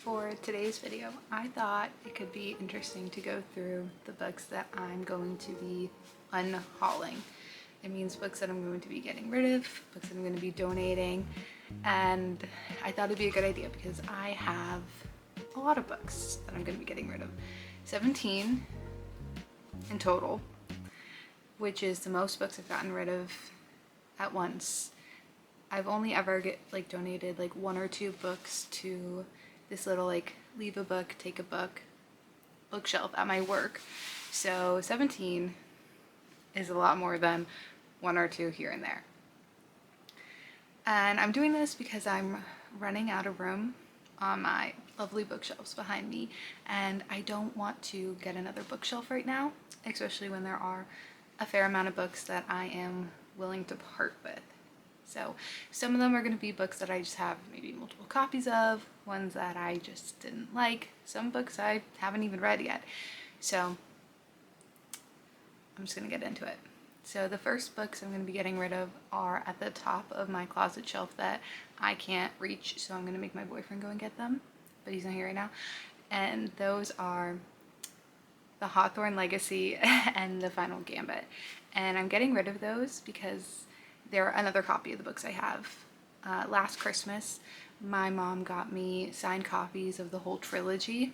For today's video, I thought it could be interesting to go through the books that I'm going to be unhauling. It means books that I'm going to be getting rid of, books that I'm going to be donating, and I thought it'd be a good idea because I have a lot of books that I'm going to be getting rid of. 17 in total, which is the most books I've gotten rid of at once. I've only ever donated like one or two books to this little leave a book, take a book bookshelf at my work. So 17 is a lot more than one or two here and there. And I'm doing this because I'm running out of room on my lovely bookshelves behind me, and I don't want to get another bookshelf right now, especially when there are a fair amount of books that I am willing to part with. So some of them are going to be books that I just have maybe multiple copies of, ones that I just didn't like, some books I haven't even read yet. So I'm just going to get into it. So the first books I'm going to be getting rid of are at the top of my closet shelf that I can't reach, so I'm going to make my boyfriend go and get them, but he's not here right now. And those are the Hawthorne Legacy and the Final Gambit. And I'm getting rid of those because they're another copy of the books I have. Last Christmas, my mom got me signed copies of the whole trilogy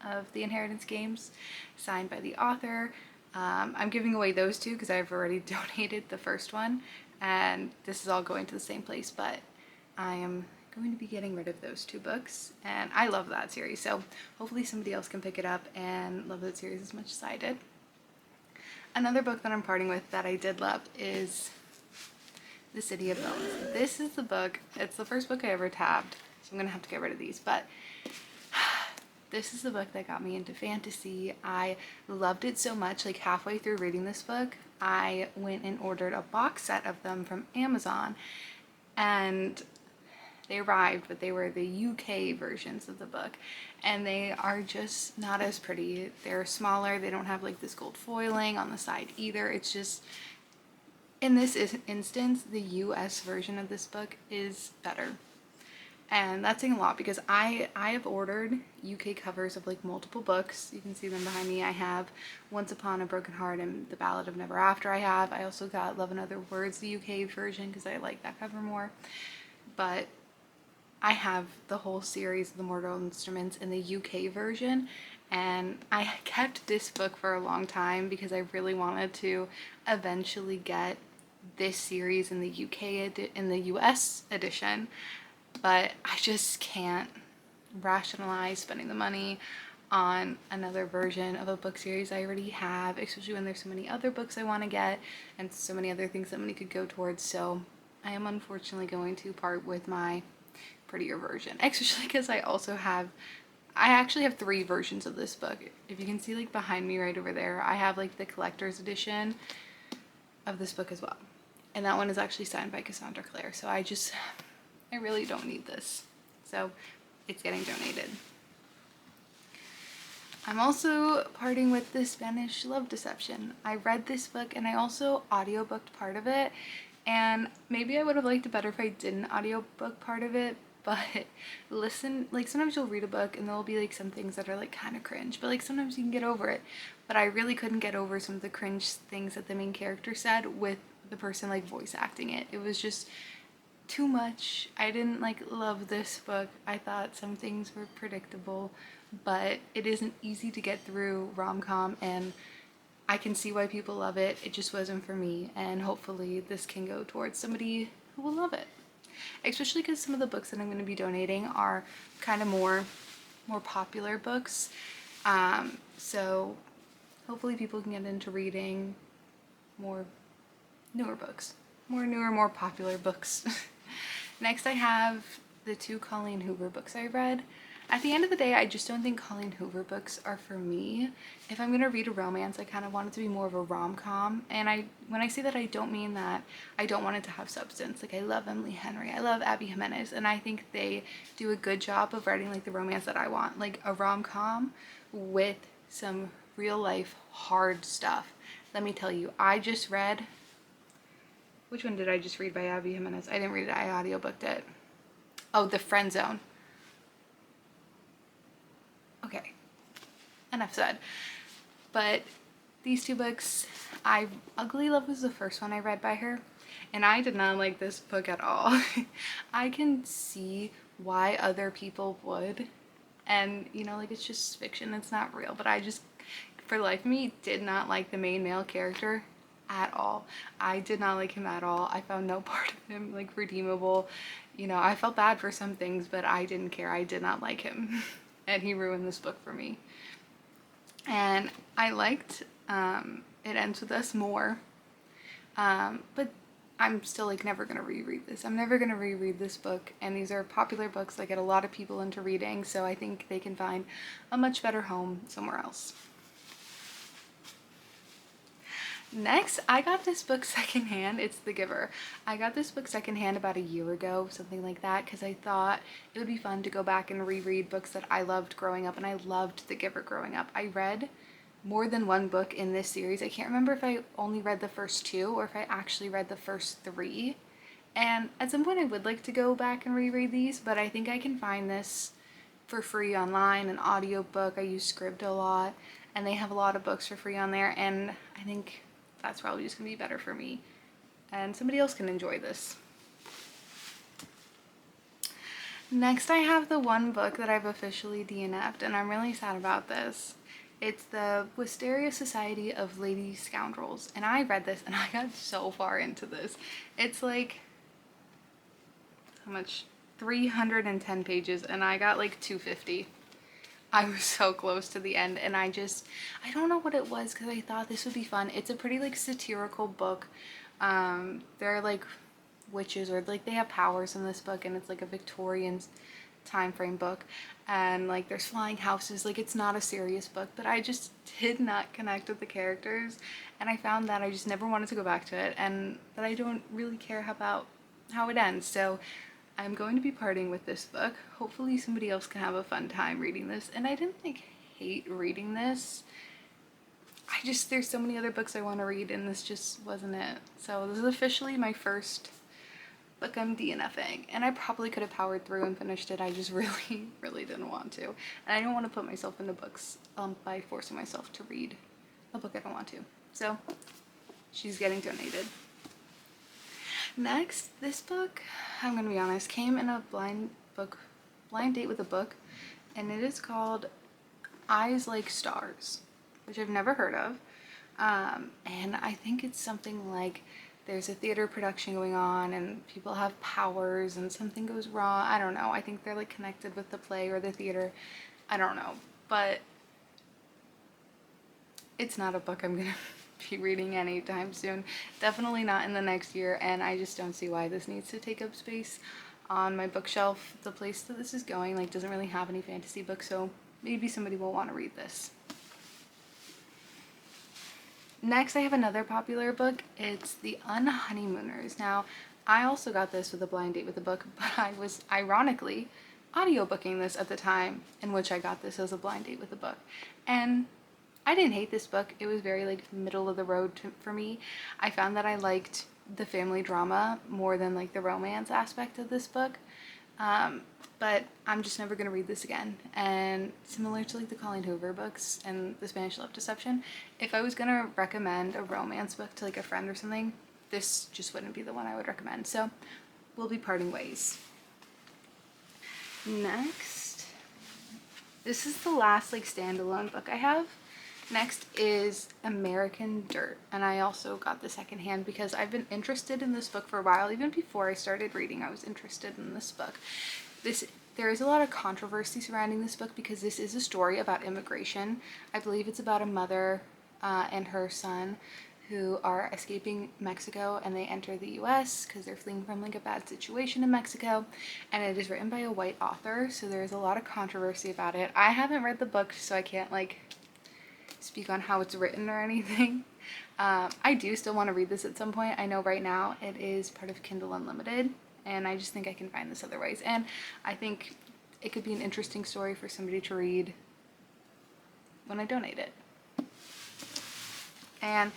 of the Inheritance games, signed by the author. I'm giving away those two because I've already donated the first one, and this is all going to the same place, but I am going to be getting rid of those two books, and I love that series, so hopefully somebody else can pick it up and love that series as much as I did. Another book that I'm parting with that I did love is The City of Bones. This is the book, it's the first book I ever tabbed, so I'm gonna have to get rid of these, but this is the book that got me into fantasy. I loved it so much, like halfway through reading this book, I went and ordered a box set of them from Amazon, and they arrived, but they were the UK versions of the book, and they are just not as pretty. They're smaller, they don't have like this gold foiling on the side either. It's just, in this instance, the US version of this book is better. And that's saying a lot because I have ordered UK covers of like multiple books. You can see them behind me. I have Once Upon a Broken Heart and The Ballad of Never After. I also got Love and Other Words, the UK version, because I like that cover more. But I have the whole series of the Mortal Instruments in the UK version, and I kept this book for a long time because I really wanted to eventually get this series in the in the US edition, but I just can't rationalize spending the money on another version of a book series I already have, especially when there's so many other books I want to get and so many other things that money could go towards. So I am unfortunately going to part with my prettier version, especially because I actually have 3 versions of this book. If you can see like behind me right over there, I have like the collector's edition of this book as well, and that one is actually signed by Cassandra Clare, so I really don't need this, so it's getting donated. I'm also parting with The Spanish Love Deception. I read this book and I also audiobooked part of it, and maybe I would have liked it better if I didn't audiobook part of it, but sometimes you'll read a book and there'll be like some things that are like kind of cringe, but like sometimes you can get over it. But I really couldn't get over some of the cringe things that the main character said with the person like voice acting it. It was just too much. I didn't love this book. I thought some things were predictable, but it isn't easy to get through rom-com, and I can see why people love it. It just wasn't for me, and hopefully this can go towards somebody who will love it. Especially because some of the books that I'm going to be donating are kind of more popular books. So hopefully people can get into reading more newer books. More popular books. Next I have the 2 Colleen Hoover books I read. At the end of the day, I just don't think Colleen Hoover books are for me. If I'm gonna read a romance, I kind of want it to be more of a rom-com. And when I say that, I don't mean that I don't want it to have substance. Like, I love Emily Henry, I love Abby Jimenez, and I think they do a good job of writing like the romance that I want. Like a rom-com with some real life hard stuff. Let me tell you, I just read, which one did I just read by Abby Jimenez? I didn't read it, I audiobooked it. Oh, The Friend Zone. Okay, enough said. But these two books, Ugly Love was the first one I read by her, and I did not like this book at all. I can see why other people would, and you know, like, it's just fiction, it's not real, but I just, for the life of me, did not like the main male character at all. I did not like him at all. I found no part of him like redeemable. You know, I felt bad for some things, but I didn't care. I did not like him. And he ruined this book for me. And I liked It Ends With Us more. But I'm still like never gonna reread this. I'm never gonna reread this book, and these are popular books that get a lot of people into reading, so I think they can find a much better home somewhere else. Next, I got this book secondhand. It's The Giver. I got this book secondhand about a year ago, something like that, because I thought it would be fun to go back and reread books that I loved growing up, and I loved The Giver growing up. I read more than one book in this series. I can't remember if I only read the first two or if I actually read the first three. And at some point I would like to go back and reread these, but I think I can find this for free online, an audiobook. I use Scribd a lot, and they have a lot of books for free on there, and I think that's probably just gonna be better for me, and somebody else can enjoy this. Next, I have the one book that I've officially DNF'd, and I'm really sad about this. It's the Wisteria Society of Lady Scoundrels, and I read this and I got so far into this. It's like, how much? 310 pages, and I got like 250. I was so close to the end, and I don't know what it was, because I thought this would be fun. It's a pretty like satirical book. They're like witches, or like they have powers in this book, and it's like a Victorian time frame book, and like there's flying houses. Like, it's not a serious book, but I just did not connect with the characters, and I found that I just never wanted to go back to it, and that I don't really care about how it ends. So I'm going to be parting with this book. Hopefully somebody else can have a fun time reading this. And I didn't like hate reading this. There's so many other books I want to read, and this just wasn't it. So this is officially my first book I'm DNFing. And I probably could have powered through and finished it. I just really, really didn't want to. And I don't want to put myself into books by forcing myself to read a book I don't want to. So she's getting donated. Next, this book, I'm gonna be honest, came in a blind date with a book, and it is called Eyes Like Stars, which I've never heard of. And I think it's something like there's a theater production going on and people have powers and something goes wrong. I don't know. I think they're like connected with the play or the theater. I don't know. But it's not a book I'm gonna be reading anytime soon. Definitely not in the next year, and I just don't see why this needs to take up space on my bookshelf. The place that this is going like doesn't really have any fantasy books, so maybe somebody will want to read this. Next, I have another popular book. It's The Unhoneymooners. Now, I also got this with a blind date with a book, but I was ironically audiobooking this at the time in which I got this as a blind date with a book. And I didn't hate this book. It was very like middle of the road for me. I found that I liked the family drama more than like the romance aspect of this book. But I'm just never gonna read this again. And similar to like the Colleen Hoover books and the Spanish Love Deception, if I was gonna recommend a romance book to like a friend or something, this just wouldn't be the one I would recommend. So we'll be parting ways. Next, this is the last like standalone book I have. Next is American Dirt, and I also got the secondhand because I've been interested in this book for a while. Even before I started reading, I was interested in this book. There is a lot of controversy surrounding this book because this is a story about immigration. I believe it's about a mother and her son who are escaping Mexico, and they enter the US because they're fleeing from like a bad situation in Mexico, and it is written by a white author, so there's a lot of controversy about it. I haven't read the book, so I can't like speak on how it's written or anything. I do still want to read this at some point. I know right now it is part of Kindle Unlimited, and I just think I can find this other ways, and I think it could be an interesting story for somebody to read when I donate it. And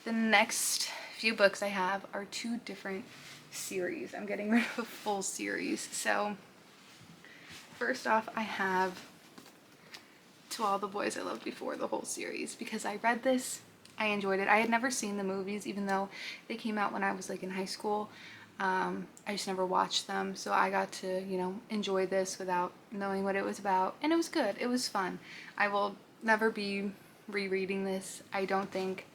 the next few books I have are two different series. I'm getting rid of a full series. So first off, I have To All the Boys I Loved Before, the whole series, because I read this, I enjoyed it. I had never seen the movies, even though they came out when I was like in high school. I just never watched them, so I got to, you know, enjoy this without knowing what it was about, and it was good. It was fun. I will never be rereading this. I don't think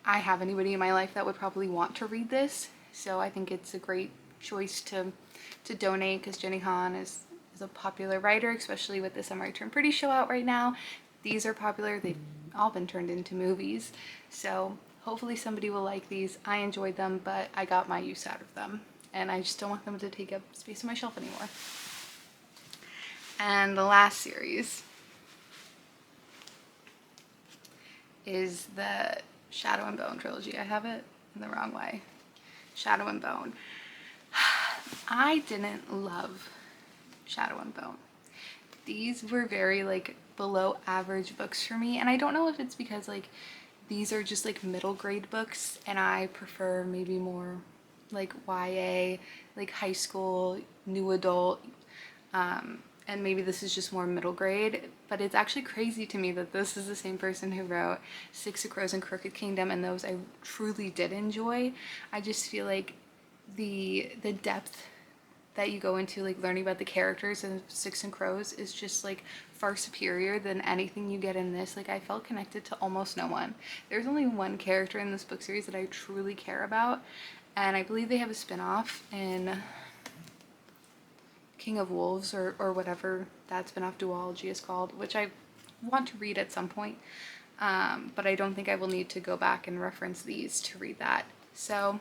I have anybody in my life that would probably want to read this, so I think it's a great choice to donate, because Jenny Han is a popular writer, especially with the Summer I Turned Pretty show out right now. These are popular. They've all been turned into movies, so hopefully somebody will like these. I enjoyed them, but I got my use out of them, and I just don't want them to take up space on my shelf anymore. And the last series is the Shadow and Bone trilogy. I have it in the wrong way. Shadow and Bone. I didn't love Shadow and Bone. These were very like below average books for me, and I don't know if it's because like these are just like middle grade books and I prefer maybe more like YA, like high school, new adult, and maybe this is just more middle grade, but it's actually crazy to me that this is the same person who wrote Six of Crows and Crooked Kingdom, and those I truly did enjoy. I just feel like the depth that you go into, like learning about the characters in Six and Crows, is just like far superior than anything you get in this. Like I felt connected to almost no one. There's only one character in this book series that I truly care about, and I believe they have a spin-off in King of Wolves or whatever that spin-off duology is called, which I want to read at some point, but I don't think I will need to go back and reference these to read that. So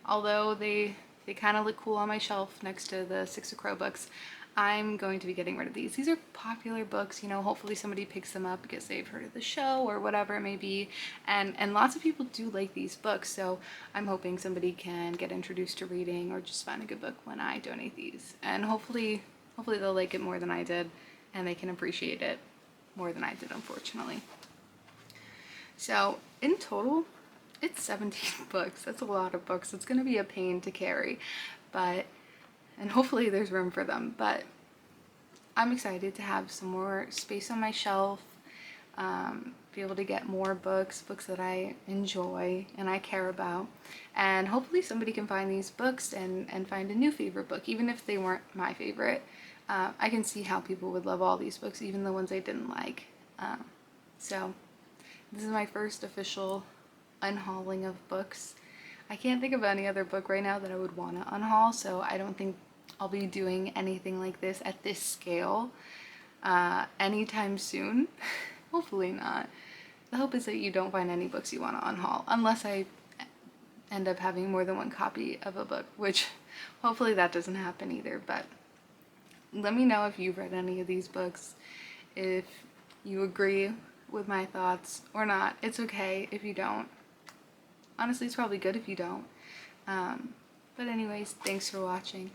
although they kind of look cool on my shelf next to the Six of Crow books, I'm going to be getting rid of these. These are popular books, you know, hopefully somebody picks them up because they've heard of the show or whatever it may be, and lots of people do like these books, so I'm hoping somebody can get introduced to reading or just find a good book when I donate these, and hopefully they'll like it more than I did, and they can appreciate it more than I did, unfortunately. So in total, it's 17 books. That's a lot of books. It's going to be a pain to carry, and hopefully there's room for them, but I'm excited to have some more space on my shelf, be able to get more books that I enjoy and I care about, and hopefully somebody can find these books and find a new favorite book, even if they weren't my favorite. I can see how people would love all these books, even the ones I didn't like. So this is my first official unhauling of books. I can't think of any other book right now that I would want to unhaul, so I don't think I'll be doing anything like this at this scale anytime soon. Hopefully not. The hope is that you don't find any books you want to unhaul, unless I end up having more than one copy of a book, which hopefully that doesn't happen either. But let me know if you've read any of these books, if you agree with my thoughts or not. It's okay if you don't. Honestly, it's probably good if you don't. But anyways, thanks for watching.